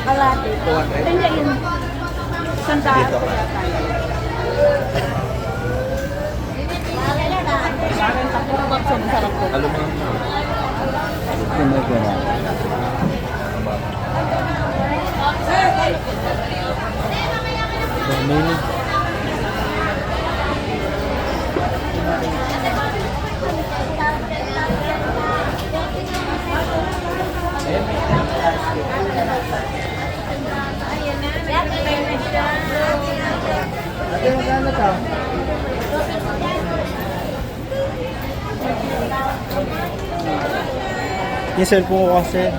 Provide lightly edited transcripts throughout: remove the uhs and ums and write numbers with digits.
Kalate. 200. Hindi yun. Sandaan. Dito ka. Sarap po. Alam mo yung cellphone ko kasi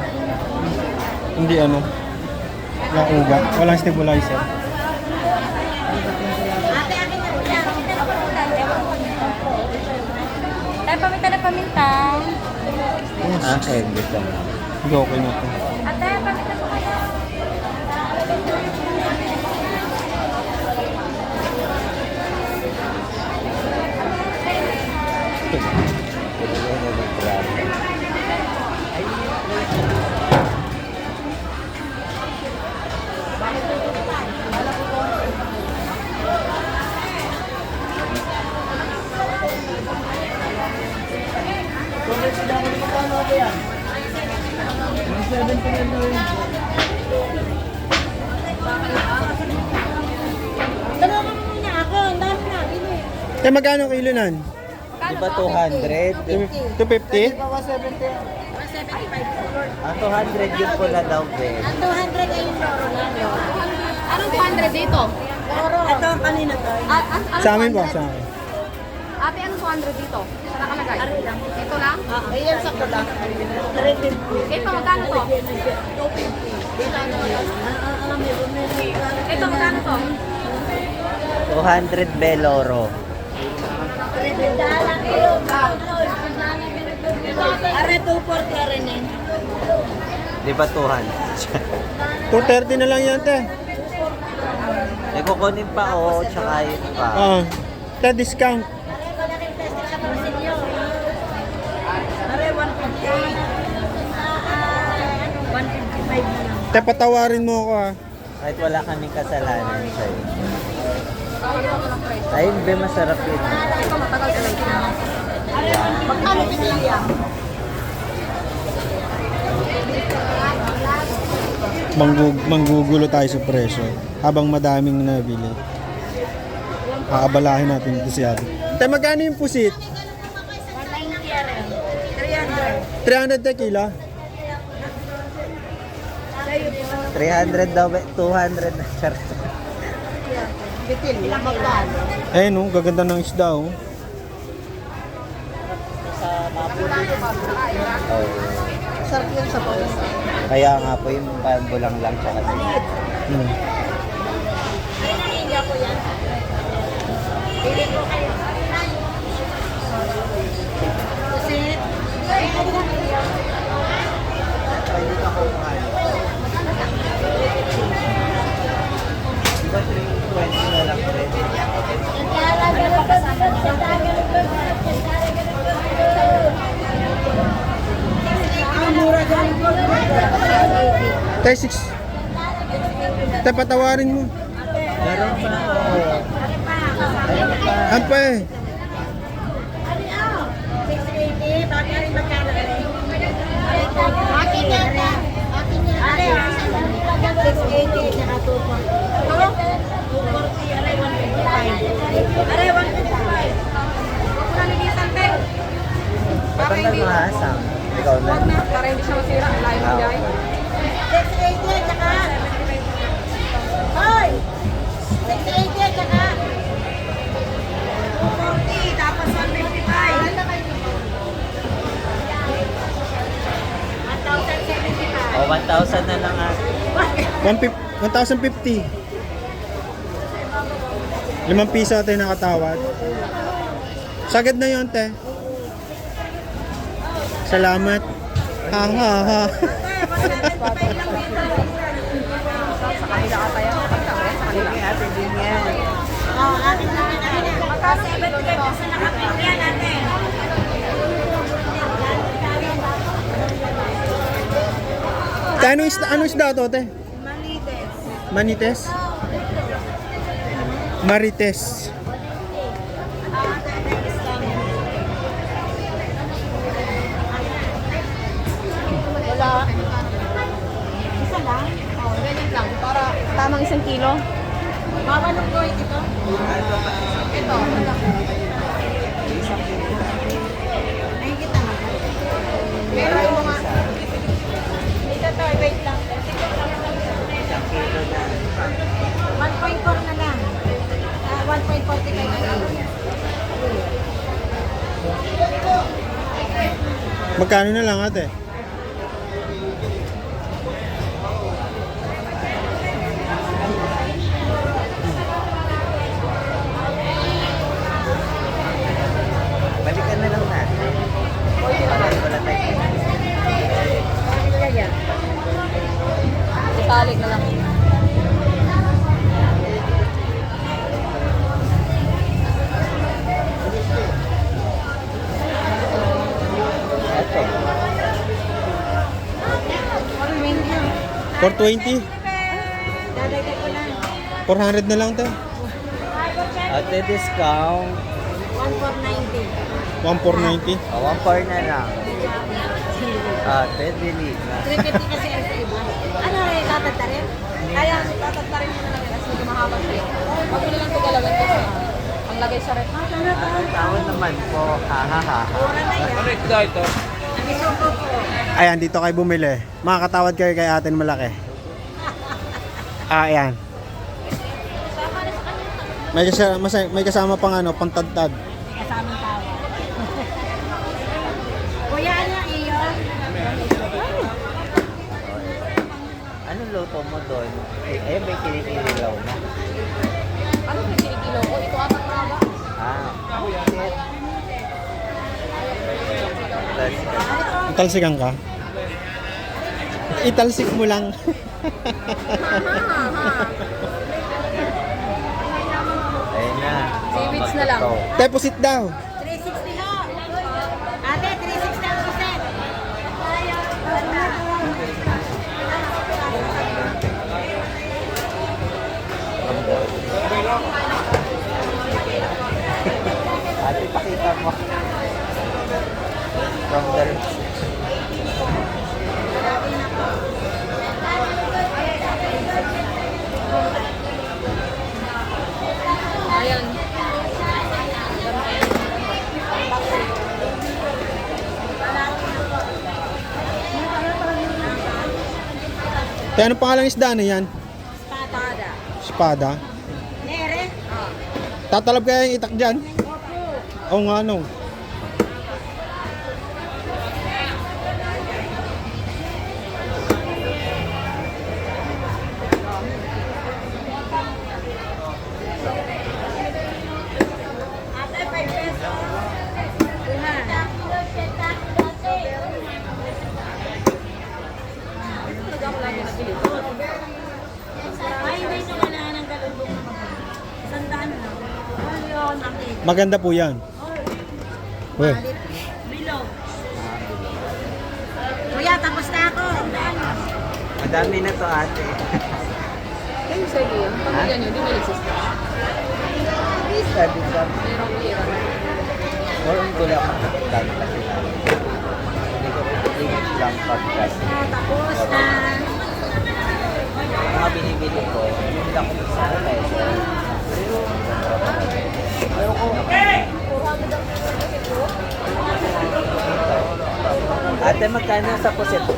hindi ano naugat, walang stabilizer. Ay, paminta na paminta. akin gusto mo. Hindi okay na to. Ate, paminta po kayo. Dalawa mo muna ako. Ang dami na. Eh, magkano kilo nan? Di ba 200? 250? Ah, 200 yung pula daw, Ben. Ang 200 ay yung loro na. Anong 200 dito? Loro. Ito ang kanina to. Sa amin po, sa amin. Ate, anong 200 dito? Saan nakalagay? Ito lang? Ayan sa kulang. Ito, magkano to? Ito, magkano to? 200 Beloro. Are 240 are na. Di ba 200? 230 na lang yan, te. Eh, kukunin pa o, tsaka yun pa. Te, discount. Are 150. 155 na lang. Te, patawarin mo ako ah. Kahit wala kaming kasalanan sa'yo. Ayun, be, masarap yun. Ito, matagal ka lang. Magkano pinili yan? Manggugulo tayo sa presyo habang madaming nabili. Aabalahin natin dito si ate. Te, magkano yung pusit? 190 are. 300. 300 te kilo? 300 daw, be. 200 na siya. Bitil, ilang magkano? Eh no, gaganda ng isda oh. Oh. Sarap yun sa bawang. Kaya nga po yung pambulang lang tsaka sila. Hmm. Ay, nahihiya ko yan. Pili ko kayo. Kasi, ay, ano na hiya? Diba 320 na lang rin? Ang mura dyan ko. Te, 6. Te, patawarin mo. Meron pa o. Ano pa eh? 680, bakit rin magkano rin? Akin yan na. Akin yan. Ale, 680, saka 240. 240, aray 155. Aray 155. Wala nilisan, te. Ba't ang nagmahasang? Ikaw na. Huwag na, para hindi siya masira. Ang layo mo dyan. 680, saka. Hoy! 680, saka. 240, tapos 155. 1,075. O, 1,000 na lang ah. 1,050. 5 piso tayo nakatawad. Sagad na yun, te. Salamat. Ha ha ha. Sa kanila ata yan. Sa kanila. Atin din yan. Oh, atin na. Magkano 75 sa nakapit yan, ate. Ano isda to, te? Malites. Manites? Marites. Wala. Isa lang. Oh, ganyan lang. Para tamang 1 kilo. Mabalong ko ito. Ito. Nakikita mo. Pero yung mga... Ito to, wait lang. 1.4 na lang. 1.45 na lang. Magkano na lang, ate? Balikan na lang natin. Wala tayo. Italik na lang. Ito. 420? Dadagdag ko lang. 400 na lang, te. Ate, discount. 1,490. 1490? 1.4 na lang. Ate, dili na. 350 kasi ang iba. Ano eh, tatagta rin? Ayan, tatagtarin mo na lang yan. Kasi medyo mahaba siya. Huwag mo na lang tigalawin kasi ang lagay sa rep. Tawad naman po. Ha ha ha. Mura na yan. Ano ito? Ang isuko ko. Ayan, dito kayo bumili. Makakatawad kayo kay atin malaki. Ayan. May kasama pang ano, pantadtad. Kasamang tawa. Kuya, ano iyo? Anong luto mo doon? Ayun, may kinikilaw na. Ano yung kinikilo ko? Ito atak na ba? Shit. Italsikan ka? Italsik mo lang. Ayun na. Seaweeds na lang. Deposit daw. 360 ho. Ate, 360 ang percent. Ate, pakita mo. From the... Ayan. Kaya ano pangalang isda na yan? Patada. Espada. Nere. Tatalab kaya yung itak dyan? Oo nga, no. Ate, 5 pesos. Una. Ay, may wala ng galundong na maganda. Sandaan lang. Ayun, ate. Maganda po yan. Well, Bilog. Kuya, tapos na ako. Sandaan. Madami na to, ate. Kayo sa iyo, pamilya nyo, di ba nagsista? Sabi ka, Merong pira. walang gula ka dami kasi namin. Hindi ko pipilit lang pagkas. Tapos na. Ang mga binibili ko, hindi ako sa peso. Ate, magkano sa puset mo?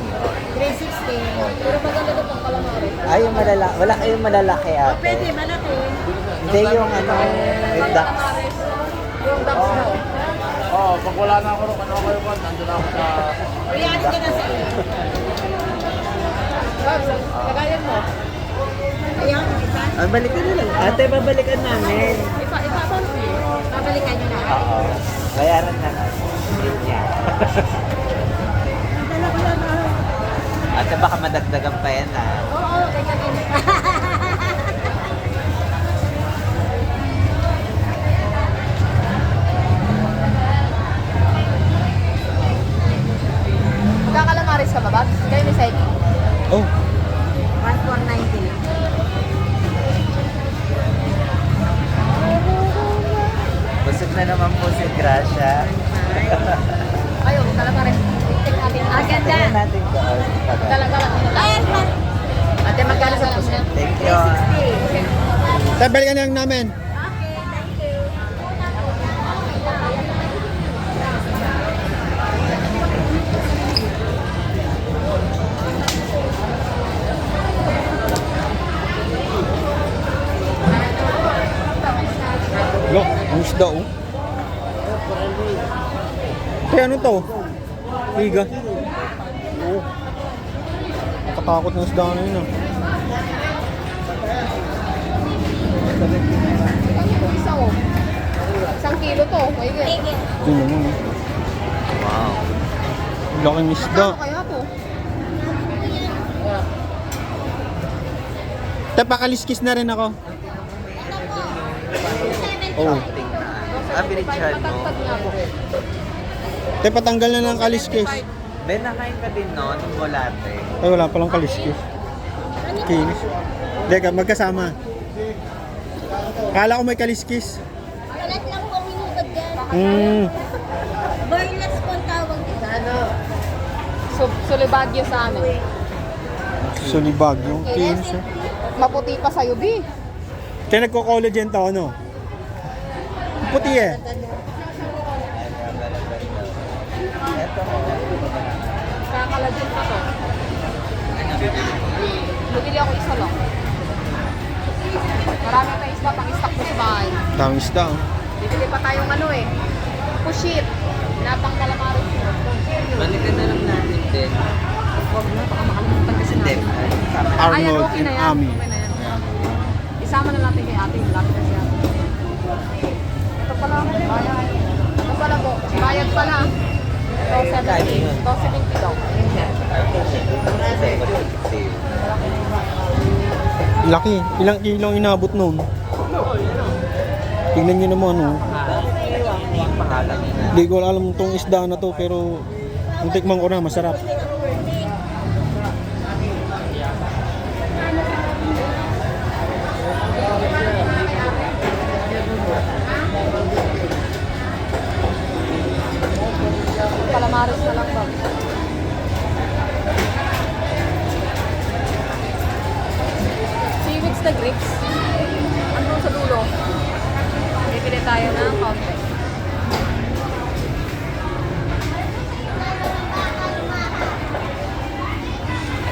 360. Pero maganda ito pang calamari. Ay, yung malalaki. Wala kayong malalaki, ate. Pwede, malaki. Hindi yung ano, with ducks. Yung ducks daw. Oo, pag wala na ako, ano kayo ba? Nandun ako sa... Kuya, ano ka na sa iyo? Babs, kagayan mo. Ayan, isa. Ah, balikan na lang. Ate, babalikan namin. Ipapon mo. Babalikan nyo na. Oo. Bayaran na lang. Yun niya. Ate, baka madagdagan pa yan, ha? Oo, ganyan din. Magkakalamaris ka ba, Babs? Kayo ni Seki. oh, Tay, balikan lang namin. Okay, thank you. Lo, ang isda oh. Kaya ano to? Higa. Oo. Nakatakot ng isda na yun ah. Isa oh. 1 kilo to. Mayigit. Yun naman oh. Wow. Laking isda. Ano kaya to? Tay, pakaliskis na rin ako. Oo. Something na. Binitsahan mo. Matagtag nga po. Tay, patanggal na ng kaliskis. Ben, nakain ka din no? Nung volate. Ay, wala palang kaliskis. Kinis. Teka, magkasama. Kala ko may kaliskis. Kalat lang po ang hinugad yan. Burless po ang tawag dito. Sulibagyo sa amin. Sulibag yung kinis. Maputi pa sa'yo, B. Kaya nagko-collagen to, ano? Puti eh. Kakalagyan pa to. Bumili ako isa lang. Marami pa isda pang-stock mo sa bahay. Daming isda oh. Bibili pa tayong ano eh. Pushit. Napang calamaris. Balikan na lang natin din. Huwag na, baka makalimutan kasi Hindi. natin. Arnold okay and na yan. Ami. Okay na yan. Isama na natin kay ate. Lapit na siya. Ito pala. Bayad. Ito pala po. Bayad pala. Ito 70. Ito 70 daw. Laki. Ilang kilo ang inabot nun? Tingnan nyo naman oh. Pahalang na. Hindi ko alam itong isda na to pero kung tikman ko na masarap. Calamaris na lang ba? Seaweeds na grapes. Andun sa dulo. Bibili tayo ng konti.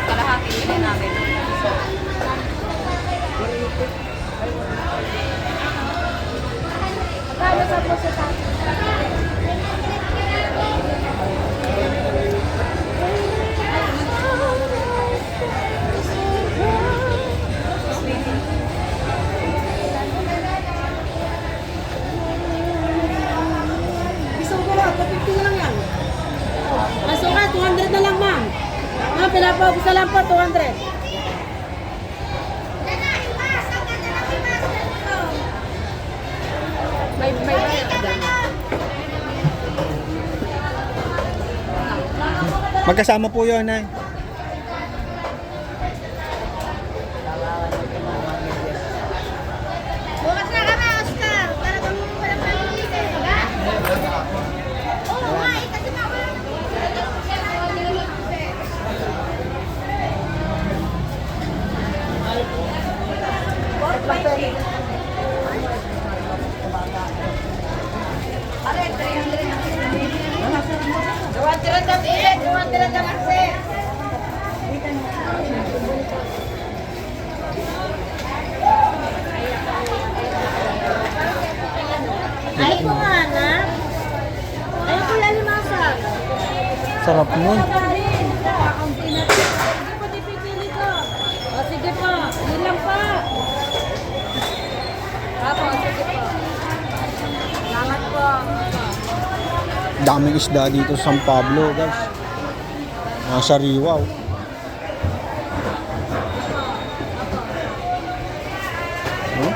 Kalahati bili namin. Magkano sa po sa tayo? Isang kuha, 250 na lang yan. Masuka, 200 na lang, ma'am. Ma'am, pinapabos na lang po, 200. May bayad ka dyan. Magkasama po yun eh. Bukas na kami, Oscar. Talagang walang pag-ibig. Oo nga, kasi mawala na. Ay ko nga na. Ay ko lalimasag. Sarap nun. Sige po, dipipili ko. O, sige po, yun lang pa. Apo, sige po. Salamat po. Daming isda dito sa San Pablo guys. Mga sariwa oh. Oh.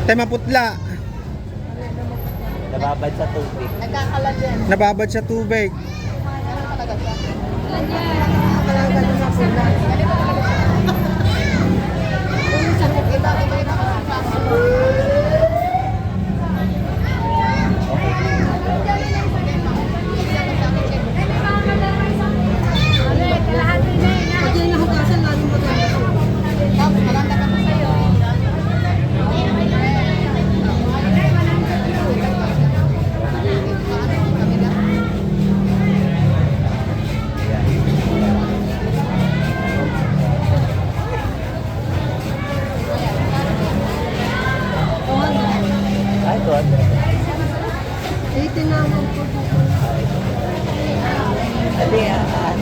Tema putla. Nababad sa tubig. Nagkakalat yan. Nababad sa tubig. Ganun talaga siya. Talaga naman sila. Ganito talaga siya. Yung sakit, iba ka Pag yan nahugasan, lalong maganda. Tapos maganda ka pa sa'yo. Ay, 200. 80 naman po. Hindi,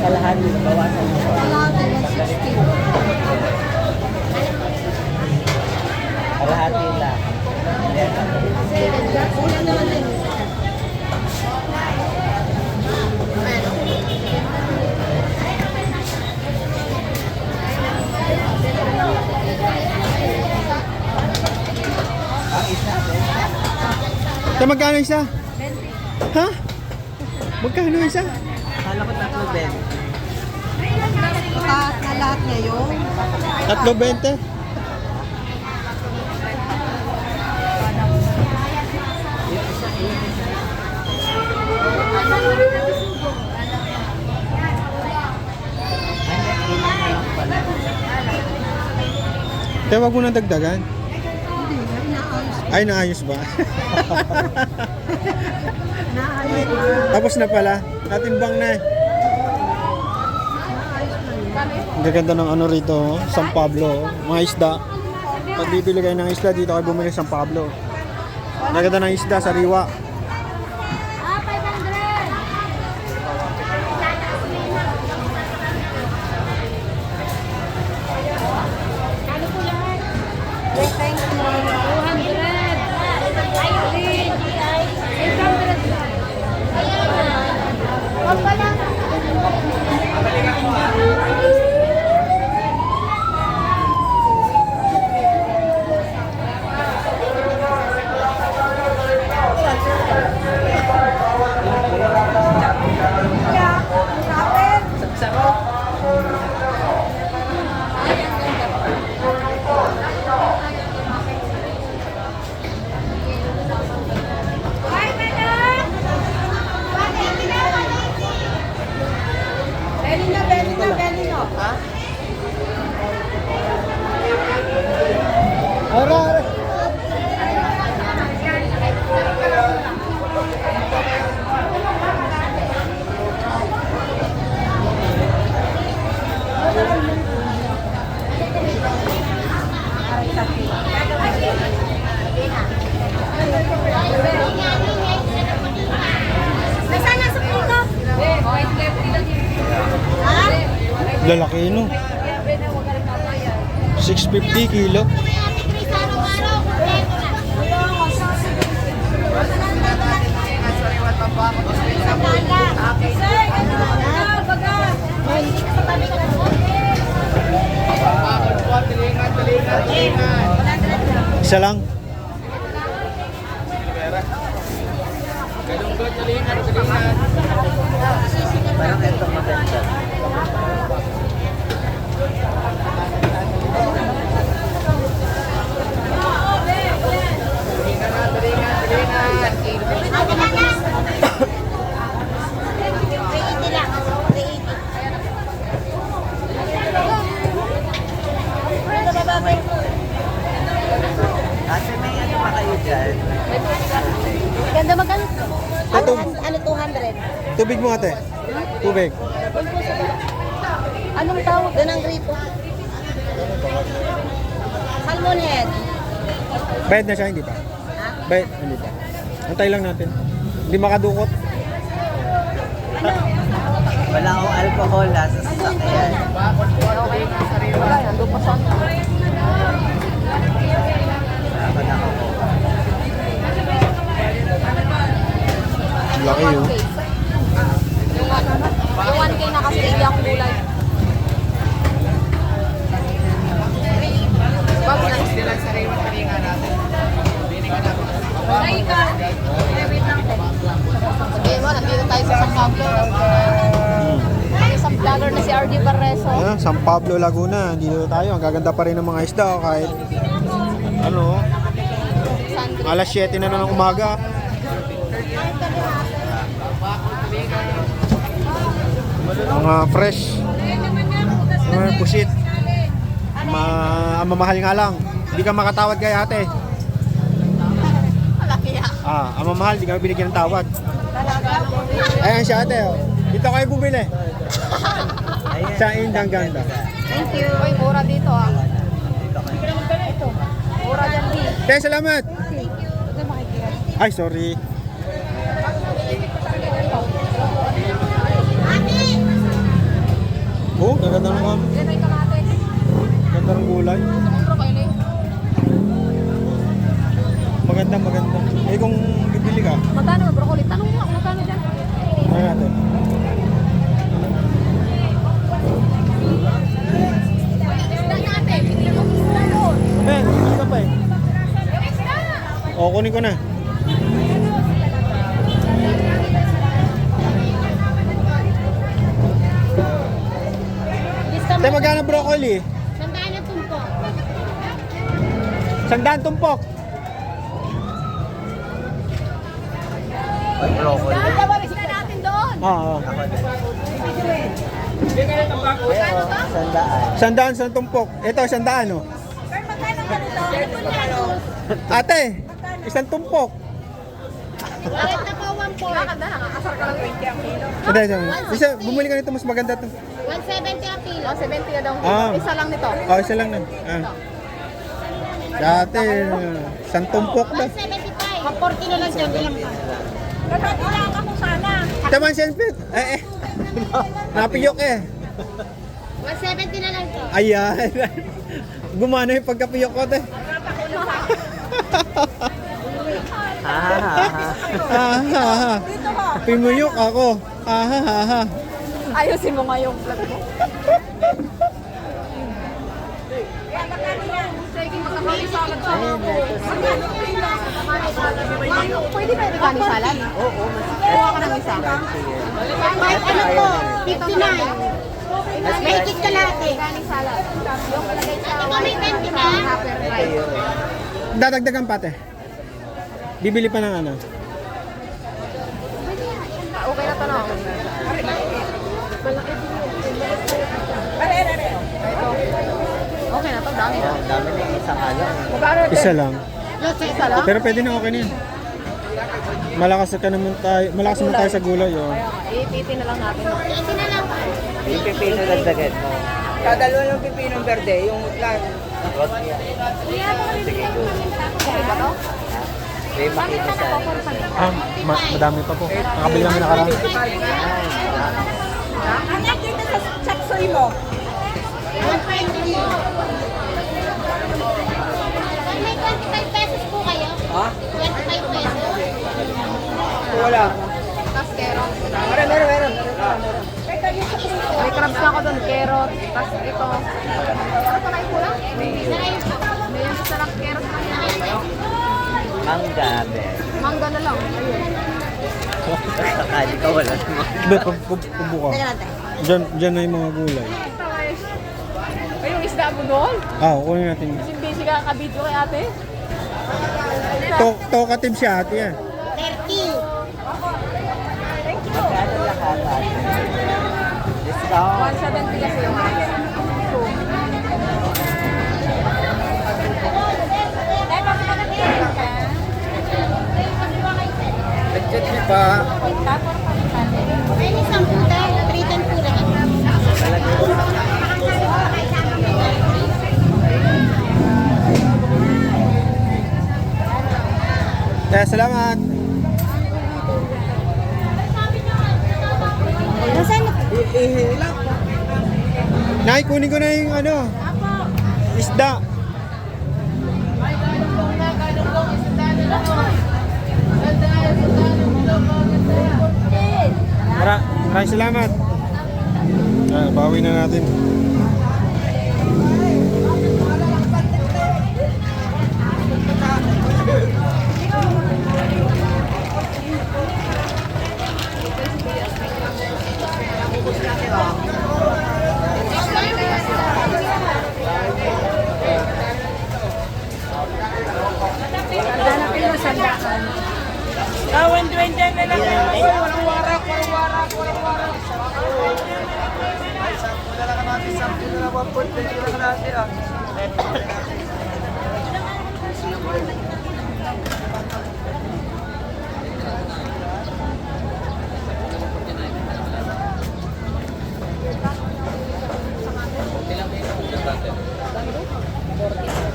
kalahati. Bawasan mo pa. Kalahati, 160. Kalahati lang. Yan. Kulang naman din. Ang isa, Ito magkano isa? Ha? Magkano isa? akala ko 3 Lahat na lahat ngayon. 3.20? Kaya wag mo nang dagdagan. Hindi na, inaayos. Ay, naayos ba? Naayos na. Tapos na pala. Natimbang na. Ang gaganda ng ano rito, oh. San Pablo. Oh. Mga isda. Pag bibili kayo ng isda, dito kayo bumili sa San Pablo. Ang gaganda ng isda, sariwa. Lalaki no. 650 kilo. Isa lang. Parang ito maganda. Kasi may ano pa kayo dyan? Ganda magkano? Ito, Ano 200? tubig mo ate. Tubig. Anong tawag? Doon ang gripo. Salmon head. Bayad na siya, hindi pa? Bayad, hindi pa. Antay lang natin. Hindi makadukot. Wala akong alcohol sa sasakyan. Wala, nandun pa siya. Dapat ako. Laki yun. Yung 1K na kasi hindi ako gulay. Bago na sila sa rin natin. San Pablo, Laguna. Dito tayo. Ang gaganda pa rin ng mga isda oh, kahit ano, alas 7 na ng umaga. Mga fresh. Mga pusit. Mamahal nga lang. Hindi ka makatawad kay ate. Malaki yan. Ang mamahal, hindi kami binigyan ng tawad. Ayan si ate. Oh. Dito kayo bumili. Sa Indang Ganda. Thank you. Uy, mura dito ah. Mura dyan, di. Kaya salamat. Ay, sorry. Oh, ganda ng mga. Yan ay kamatis. Ganda ng gulay. Mura kayo na Maganda, maganda. Eh kung bibili ka, Magkano ang broccoli? Tanong mo, magkano dyan? ano natin? Isda natin. Bigyan mo isda doon. Bibili ka pa eh. Yung isda. O, kunin ko na. Tay, magkano broccoli? Sandaan na tumpo. Sandaan tumpok. Ay, broccoli. Ang isda natin doon. Oo. Pero, sandaan. Sandaan sa tumpok. Ito, sandaan oh. Ate, isang tumpok. Walit na po, 140. Nakakanda, nakakasar ka lang 20 ang kilo. Isa, bumili ka nito, mas maganda to. 170 ang kilo. Oh, 70 na daw. Ah. Isa lang nito. Oh, isa lang na. Dati, isang tumpok na. 175. 40 na lang dyan, ilang pa. Wala ka po sana. Taman senpit. Napiyok eh. 170 na lang to. Ayan. Gumana yung pagkapiyok ko, te. Pimuyok ako. Ayusin mo nga yung vlog mo. Sige, magkakali salad siya. Pwede ba yung kani salad? Oo. Kuha ka ng isa. Kahit ano po, 59. May higit ka lahat eh. Kani salad. Yung kalagay sa Ito may 20 na. Hopper rice. Dadagdagan pa, te. Bibili pa ng ano. Okay na to no? Okay na to, dami na. Ang dami na isang ano. Isa lang. Isa lang? Pero pwede na okay na yun. Malakas naman tayo sa gulay, oh. Ipitin na lang natin. Ito na lang. Yung pipino dagdagan mo. Kadalawa ng pipinong verde, yung mutlan. Sige, go. Okay ba to? May makita sa Madami pa po. Nakabili namin nakaraan. Ang nakita sa chapsoy mo? 120 mo. May 25 pesos po kayo. Ha? 25 pesos. Wala. Tapos carrot. Meron. May crabs na ako doon, carrot. Tapos ito. Ano pa kayo kulang? May yung sarap carrot na yan. mangga, be. Mangga na lang. Ayun. Sakali ka wala naman. Be, pubuka. Diyan na yung mga gulay. Ay, yung isda mo doon? Kunin natin. Busy ka ka-video kay ate? Talkative si ate, ah. 30. Magkano lahat, ate? Discount. 170 kasi yung ate. Nag-chat niya pa. May isang puta. 310 po lang. Kaya salamat. Nasaan na? Nay, kunin ko na yung ano. Isda. Maraming salamat. Bawi na natin.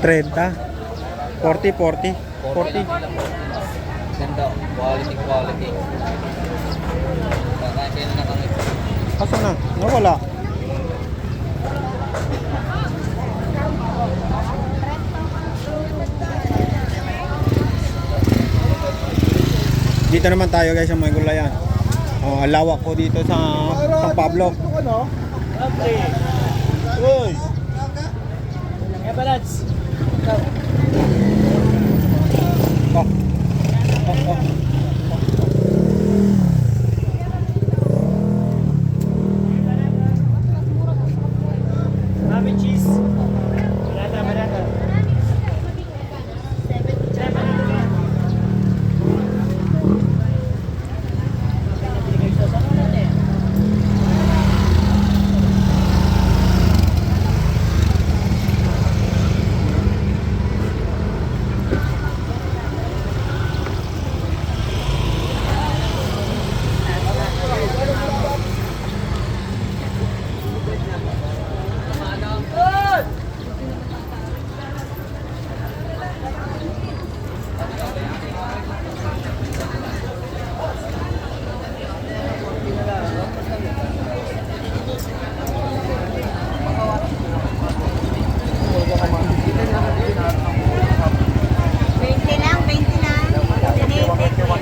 30. 40, 40. 40. Ganda. Quality, quality. Kakain kayo na kami. Asa na? Nawala. Dito naman tayo guys sa may gulayan. Oh, ang lawak po dito sa San Pablo. Uy. Oh. Oh, oh.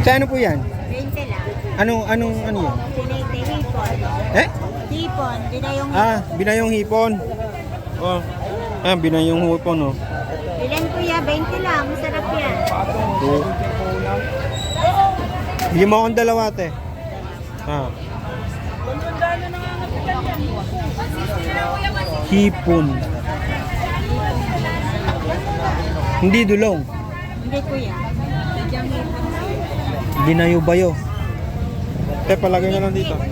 Sa ano po yan? 20 lang. Ano yun? Sinete, hipon. Eh? Hipon, binayong Ah, binayong hipon. Oh. Ah, binayong hipon, oh. Ilan kuya? 20 lang. Masarap yan. Bigyan mo akong dalawa, te. Ah. Hipon. Hindi dulong. Hindi kuya. Sadyang hipon. Binayo-bayo. Te, palagay na lang dito. Sarap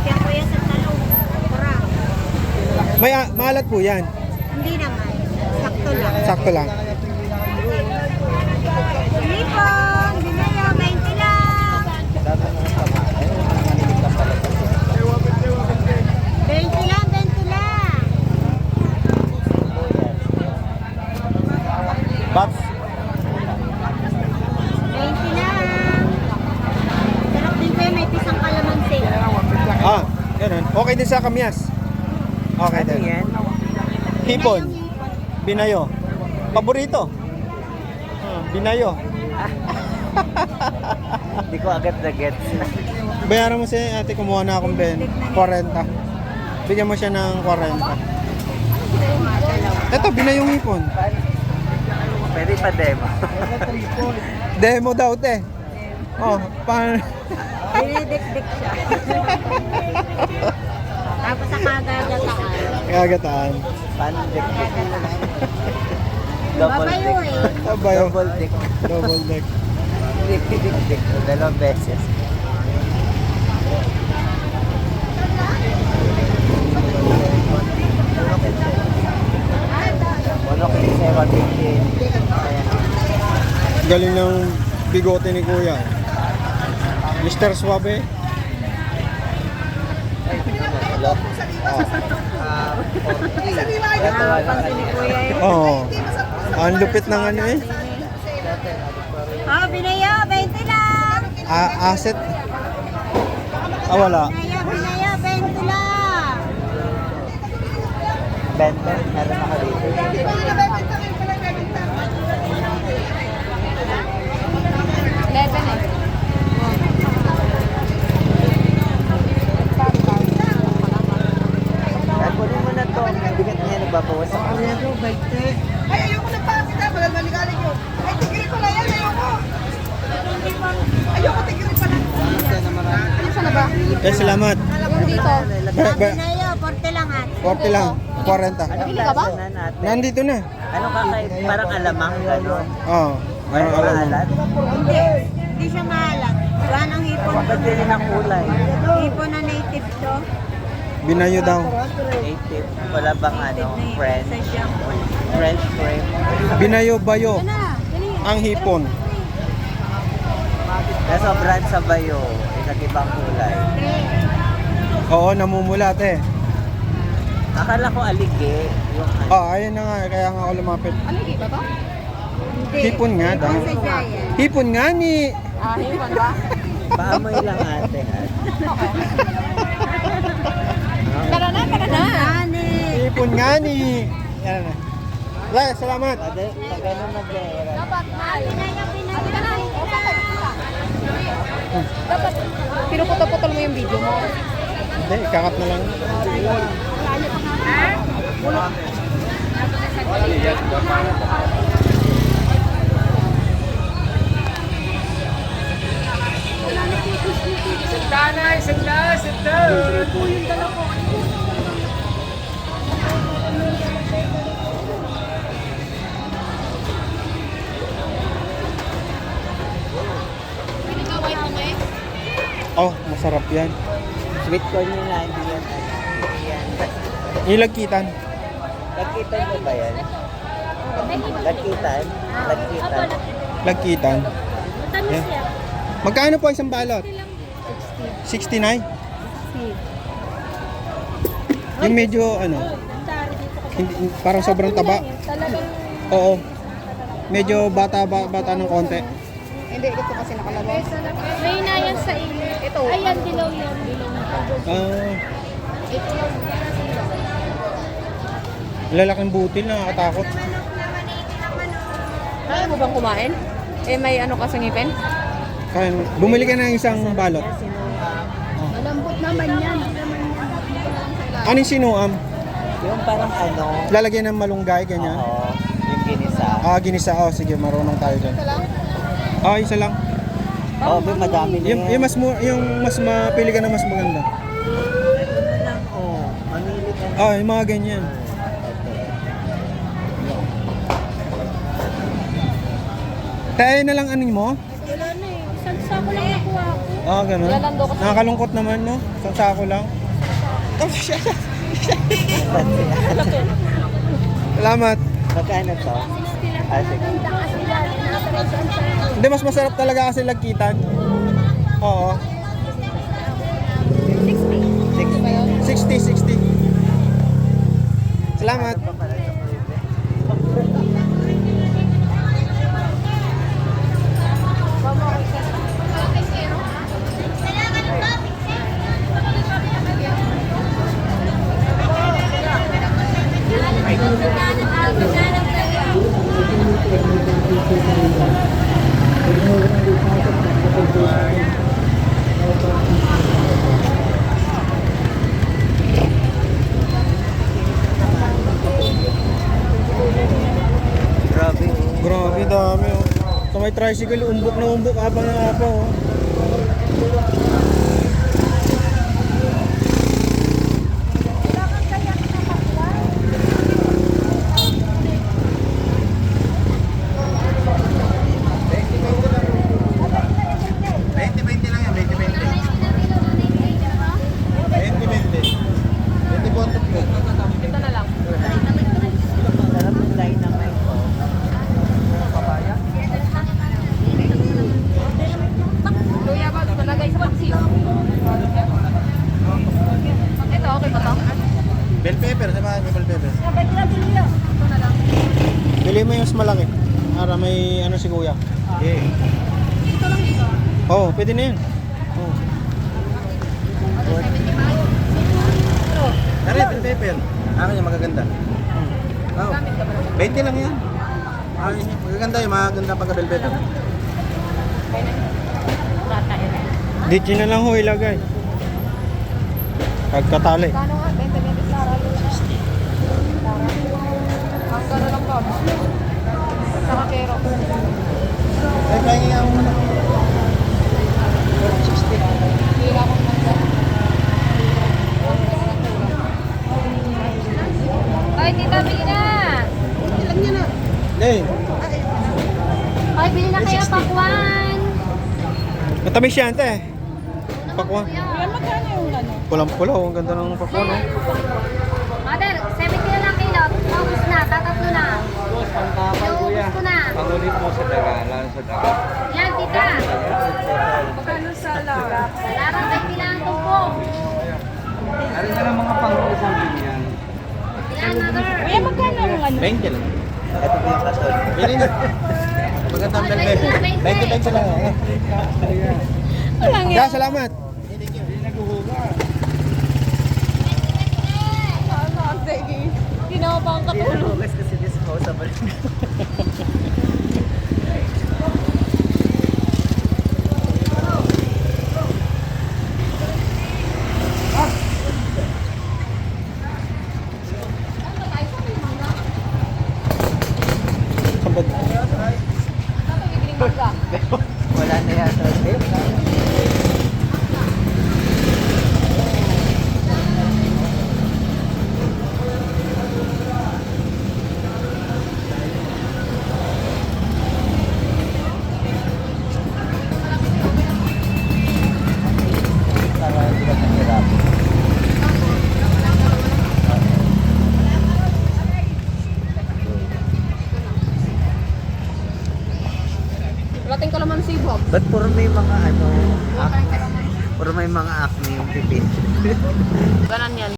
yan kuya sa talong. Pura. Maalat po yan. Hindi naman. Sakto lang. Sakto lang. Hipon, binayo, 20 lang. 20 lang, 20 lang. Babs. 20 lang. Sarap din kuya, may pisang kalamansi. Ah, ganun. Okay din sa kamyas. Okay din. Hipon. Binayo. Paborito. Binayo. Hindi ko agad na gets. Bayaran mo si ate, kumuha na akong 40. Bigyan mo siya ng 40. Ito, binayong hipon. Pwede pa demo. Demo daw, te. Oh, paano? Dinidikdik siya. Tapos sa kagagataan. Kagataan. Paano deck? Babayo eh. Babayo. Double deck. Double deck. Deck. Dalawang beses. Wala ko sa 150. Galing ng bigote ni Kuya. Mr. Suave. Hello? Pansin ni kuya eh. Oo. Ang lupit ng ano eh. Oh, binayo, 20 lang. Asset. Ah, wala. Binayo, 20 lang. Bente, meron ako dito. Kunin mo na to. Ang bigat niya, nagbabawas ako. Ay, ayoko na pa kita. Malaligalig yun. Ay, tigil ko na yan. Ayoko. Ayoko, tigil pa lang. Ayoko na ba? Eh, salamat. Dito. Binayo, 40 lang at. 40 lang. 40. Anong Bili ka ba? lasa na natin? Nandito na. Anong kakain? Parang alamang gano'n. Oo. Parang maalat. Hindi. Hindi siya maalat. Gawa ng hipon. Ba't din ang kulay? Hipon na native to. Binayo daw. Native. Wala bang ano, French? French cream. Binayo-bayo. Ang hipon. Nasobrahan sa bayo. Iba't ibang kulay. Oo, namumulat eh. Akala ko alige. Yung ano. Oh, ayun na nga. Kaya nga ako lumapit. Aligi ba to? Hipon nga daw. Hipon nga ni. Hipon ba? Paamoy lang ate. Tara na, tara na. Hipon nga ni. Yan na. Wala, salamat. Pag ano mag-era. Dapat mahal. Ate ka na. Dapat pinuputol-putol mo yung video mo. Hindi, ikakat na lang. Oh, masarap yan. Sweet corn yun na. Hindi yan. Hindi yan. Nilagkitan. Lagkitan mo ba yan? Lagkitan? Lagkitan. Lagkitan. Tamis Yeah. yan. Magkano po isang balot? 69? Yung medyo ano, hindi, parang sobrang taba. Talagang Oo. Medyo bata ng konti. Hindi, ito kasi nakalabas. may inayan sa inyo. Ito. Ayan, dilaw yan. Dilaw na. Ah, Ito lang. lalaking butil, nakakatakot. Kaya mo bang kumain? Eh, may ano ka sa ngipin? Kaya, bumili ka ng isang balot. Malambot naman yan. Anong sinuam? Yung parang ano. Lalagyan ng malunggay, ganyan. Oo. Yung ginisa. Ah, ginisa. Oh, sige, marunong tayo dyan. Ito lang. Ah, isa lang. Oo, may madami na yan. Yung mas mapili ka na mas maganda. Oo. Mamili ka. Ah, yung mga ganyan. Tayo na lang anin mo? Wala na eh. Isang sako lang nakuha ko. Ah, ganun. Lalando ko sa- Nakakalungkot naman, no? Isang sako lang. Salamat. Magkano to? Ah, sige. Hindi, mas masarap talaga kasi lagkitan. Oo. 60. Salamat. Grabe. Grabe, dami oh. Sa may tricycle, umbok na umbok, abang na abang oh. Ito na lang. Sarap yung dynamite ko. Luya ba? Nalagay sa paksiw. Ito, okay ba to? Bell pepper, sa mga bell pepper. Ito na lang. Bili mo yung mas malaki. Para may ano si kuya. Yeah. Oo, pwede na yan. Oo. Tara, bell pepper. Akin yung magaganda. Oh. Gamit ka ba naman? 20 lang yan. Magaganda yung magaganda pagka bell pepper. Rata yun. Dito na lang ho ilagay. Pagkatali. Kano nga? 20 Sara. Ang gano'n lang ba? Sa kapero. Ay, pahingi nga muna. 60. Hila ko naman. Ay, tita, bigyan na! Ilan niya na? Hey, Ay, bili na kayo pakwan. matamis yan, te. Pakwan. Yan, magkano yung ano? Pulang-pula, oh. Ang ganda ng pako, no? Mother, 70 na lang kilo. Paubos na, tatatlo na. Boss, pangkapal kuya. Inuubos ko na. Pangulit mo sa daga, lalo sa daga. Yan, tita. Magkano sa laga? Larang 20 lang ang tumpong. Ano na lang mga pangulit sa ganyan? Yan, mother. Kuya, magkano ang ano? 20 lang. Ito po yung kasol. Bilhin. Magandang Oh, bel. 20 lang. Walang Kaya, salamat. Ginawa pa ang katulog. Kasi disposable. Sambad. Wala na yata. Para hindi ka mahirap. Lating kalamansi, Bob. Ba't puro may mga ano, puro may mga acne yung pipit? Ganan yan.